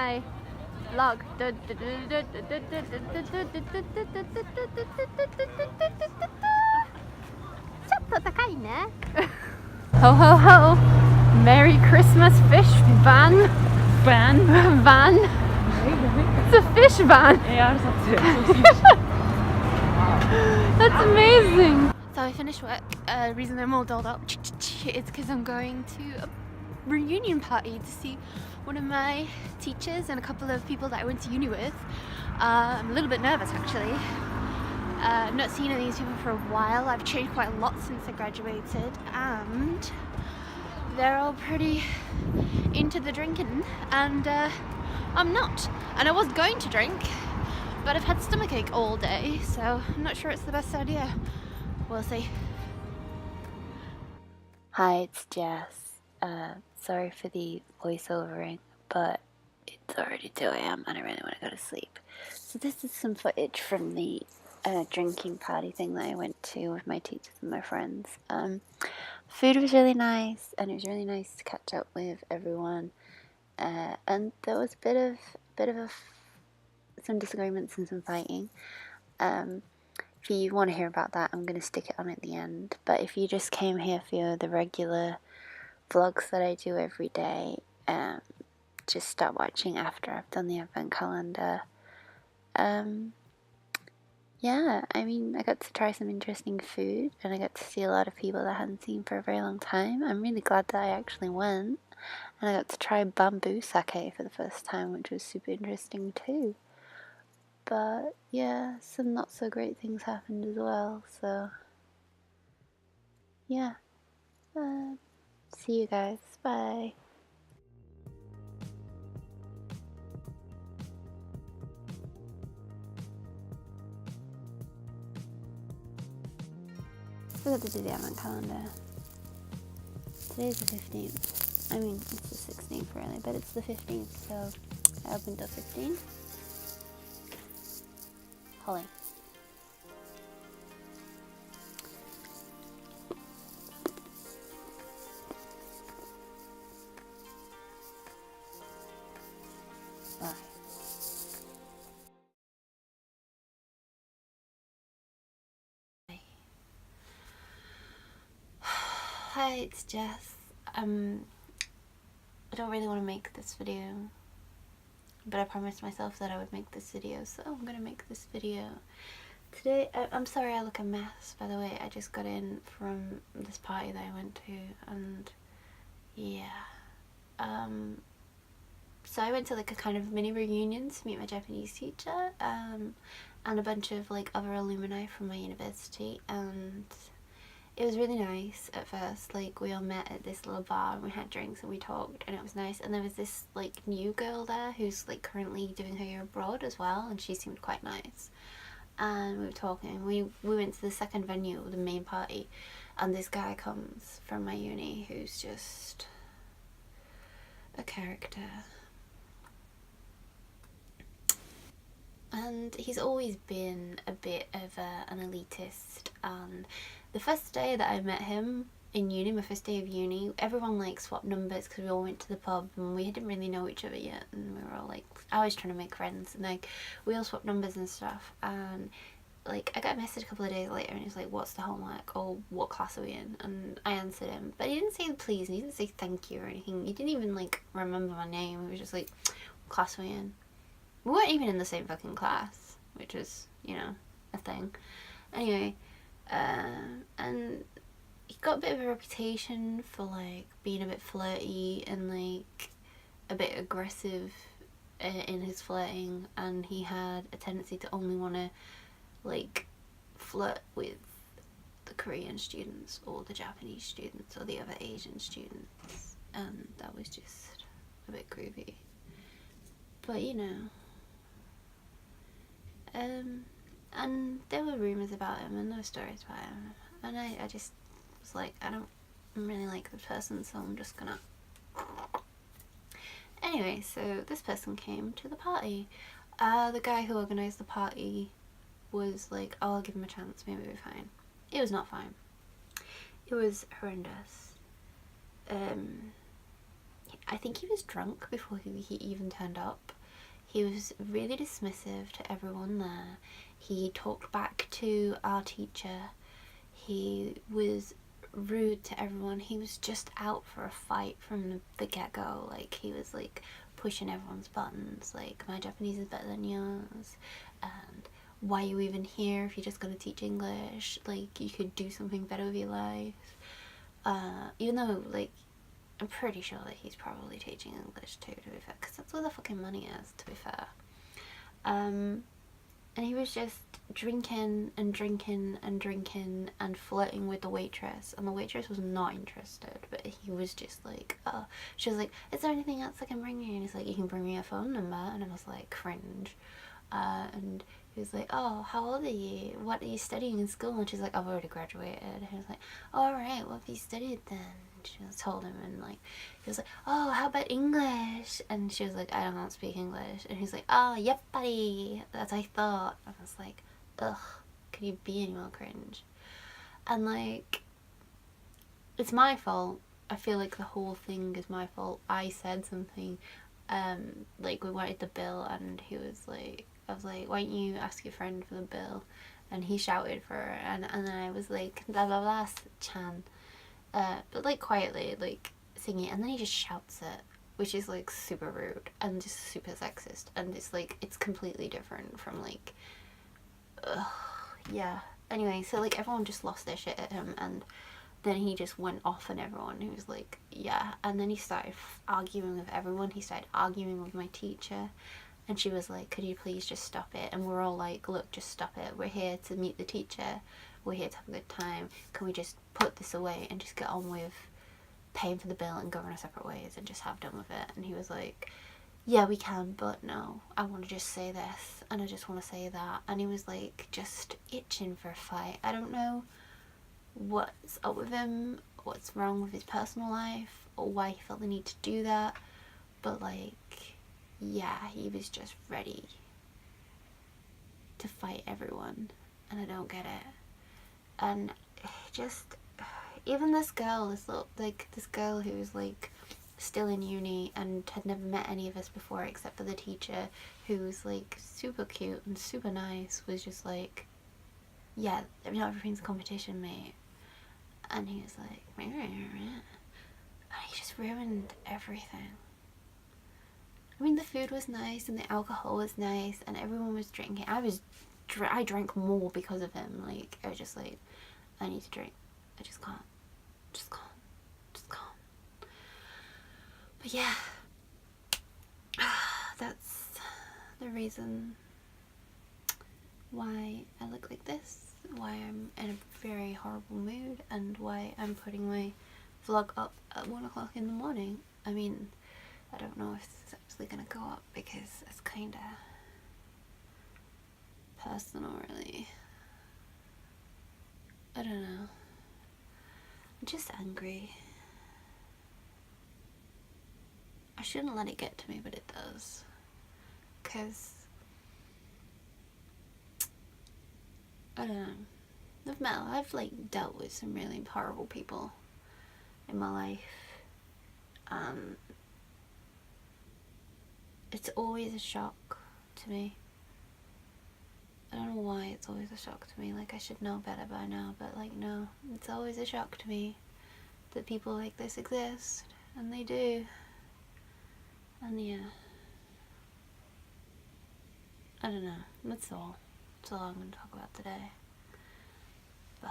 my vlog. Ho ho ho! Merry Christmas fish van. Van. It's a fish van. That's amazing. So I finished work. The reason I'm all dolled up is because I'm going to a reunion party to see one of my teachers and a couple of people that I went to uni with. I'm a little bit nervous actually. I've not seen any of these people for a while. I've changed quite a lot since I graduated, and they're all pretty into the drinking, and I'm not. And I was going to drink, but I've had stomachache all day, so I'm not sure it's the best idea. We'll see. Hi, it's Jess. Sorry for the voiceovering, but it's already 2 a.m. and I really want to go to sleep. So this is some footage from the drinking party thing that I went to with my teachers and my friends. Food was really nice, and it was really nice to catch up with everyone. And there was a bit of some disagreements and some fighting. If you want to hear about that, I'm going to stick it on at the end. But if you just came here for the regular vlogs that I do every day, just start watching after I've done the advent calendar. Yeah, I mean, I got to try some interesting food, and I got to see a lot of people that I hadn't seen for a very long time. I'm really glad that I actually went, and I got to try bamboo sake for the first time, which was super interesting too. But yeah, some not so great things happened as well, so yeah. See you guys, bye. Forgot to do the advent calendar. Today's the 15th. I mean, it's the 16th really, but it's the 15th, so I opened up 15. Holly. Bye. Hi, it's Jess. I don't really want to make this video, but I promised myself that I would make this video, so I'm gonna make this video. Today, I'm sorry I look a mess, by the way. I just got in from this party that I went to, and yeah. So I went to like a kind of mini reunion to meet my Japanese teacher, and a bunch of like other alumni from my university, and it was really nice at first. Like, we all met at this little bar and we had drinks and we talked, and it was nice. And there was this like new girl there who's like currently doing her year abroad as well, and she seemed quite nice. And we were talking. We went to the second venue, the main party, and this guy comes from my uni who's just a character. And he's always been a bit of an elitist, and the first day that I met him in uni, my first day of uni, everyone like swapped numbers because we all went to the pub and we didn't really know each other yet, and we were all like, I was trying to make friends, and like we all swapped numbers and stuff, and like I got a message a couple of days later and he was like, what's the homework, or what class are we in? And I answered him, but he didn't say please and he didn't say thank you or anything. He didn't even like remember my name. He was just like, what class are we in? We weren't even in the same fucking class, which was, you know, a thing. Anyway, and he got a bit of a reputation for like being a bit flirty and like a bit aggressive in his flirting, and he had a tendency to only want to like flirt with the Korean students or the Japanese students or the other Asian students, and that was just a bit creepy. But you know, and there were rumours about him and there were stories about him, and I just was like, I don't really like the person, so I'm just gonna... Anyway, so this person came to the party. The guy who organised the party was like, oh, I'll give him a chance, maybe we'll be fine. It was not fine. It was horrendous. I think he was drunk before he even turned up. He was really dismissive to everyone there. He talked back to our teacher. He was rude to everyone. He was just out for a fight from the get-go. Like, he was like pushing everyone's buttons, like, my Japanese is better than yours, and why are you even here if you're just gonna teach English? Like, you could do something better with your life. Even though, like, I'm pretty sure that he's probably teaching English too, to be fair, because that's where the fucking money is, to be fair. And he was just drinking and drinking and drinking and flirting with the waitress, and the waitress was not interested, but he was just like, oh, she was like, is there anything else I can bring you? And he's like, you can bring me a phone number. And I was like, cringe. And he was like, oh, how old are you? What are you studying in school? And she's like, I've already graduated. And he was like, oh, alright, what have you studied then? And she told him, and like, he was like, oh, how about English? And she was like, I don't speak English. And he's like, oh, yep, buddy, that's what I thought. And I was like, ugh, could you be any more cringe? And like, it's my fault. I feel like the whole thing is my fault. I said something, like, we wanted the bill, and he was like, I was like, why don't you ask your friend for the bill? And he shouted for her, and then I was like, blah blah blah, Chan. But like quietly, like singing, and then he just shouts it, which is like super rude and just super sexist, and it's like, it's completely different from like, yeah. Anyway, so like everyone just lost their shit at him, and then he just went off on everyone. He was like, yeah. And then he started arguing with everyone. He started arguing with my teacher, and she was like, could you please just stop it? And we're all like, look, just stop it. We're here to meet the teacher. We're here to have a good time. Can we just put this away and just get on with paying for the bill and going our separate ways and just have done with it? And he was like, yeah, we can, but no, I want to just say this, and I just want to say that. And he was like just itching for a fight. I don't know what's up with him, what's wrong with his personal life, or why he felt the need to do that, but like, yeah, he was just ready to fight everyone, and I don't get it. And just, even this girl, this girl who was like still in uni and had never met any of us before except for the teacher, who was like super cute and super nice, was just like, yeah, not everything's a competition, mate. And he was like, and he just ruined everything. I mean, the food was nice and the alcohol was nice and everyone was drinking. I drank more because of him. Like, I was just like, I need to drink. I just can't. Just can't. Just can't. But yeah, that's the reason why I look like this, why I'm in a very horrible mood, and why I'm putting my vlog up at 1 o'clock in the morning. I mean, I don't know if it's actually gonna go up because it's kinda personal, really. I don't know. I'm just angry. I shouldn't let it get to me, but it does. Because, I don't know. I've like dealt with some really horrible people in my life. It's always a shock to me. I don't know why it's always a shock to me. Like, I should know better by now, but like, no, it's always a shock to me that people like this exist, and they do. And yeah, I don't know. That's all I'm gonna talk about today. Bye.